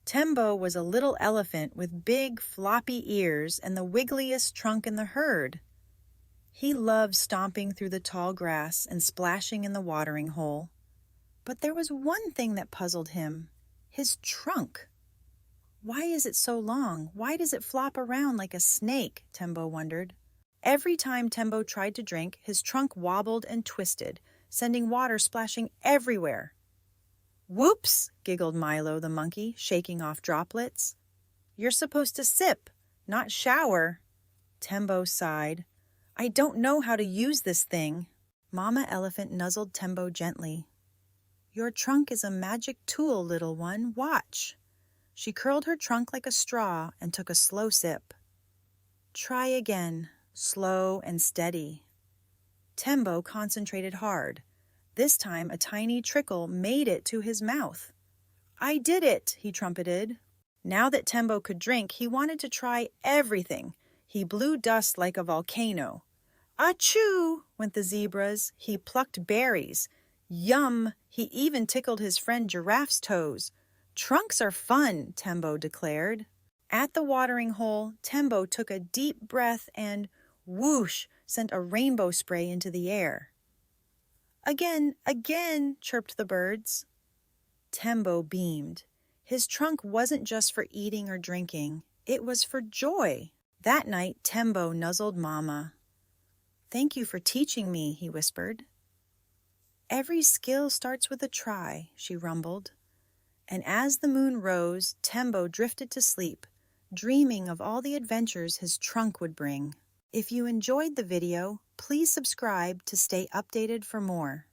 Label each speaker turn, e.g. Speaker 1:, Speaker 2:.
Speaker 1: Tembo was a little elephant with big, floppy ears and the wiggliest trunk in the herd. He loved stomping through the tall grass and splashing in the watering hole. But there was one thing that puzzled him: his trunk. Why is it so long? Why does it flop around like a snake? Tembo wondered. Every time Tembo tried to drink, his trunk wobbled and twisted, sending water splashing everywhere. "Whoops!" giggled Milo the monkey, shaking off droplets. "You're supposed to sip, not shower." Tembo sighed. "I don't know how to use this thing." Mama Elephant nuzzled Tembo gently. "Your trunk is a magic tool, little one. Watch." She curled her trunk like a straw and took a slow sip. "Try again, slow and steady." Tembo concentrated hard. This time a tiny trickle made it to his mouth. "I did it," he trumpeted. Now that Tembo could drink, he wanted to try everything. He blew dust like a volcano. "Achoo!" went the zebras. He plucked berries. Yum! He even tickled his friend Giraffe's toes. "Trunks are fun," Tembo declared. At the watering hole, Tembo took a deep breath and, whoosh, sent a rainbow spray into the air. "Again, again," chirped the birds. Tembo beamed. His trunk wasn't just for eating or drinking. It was for joy. That night, Tembo nuzzled Mama. "Thank you for teaching me," he whispered. "Every skill starts with a try," she rumbled. And as the moon rose, Tembo drifted to sleep, dreaming of all the adventures his trunk would bring. If you enjoyed the video, please subscribe to stay updated for more.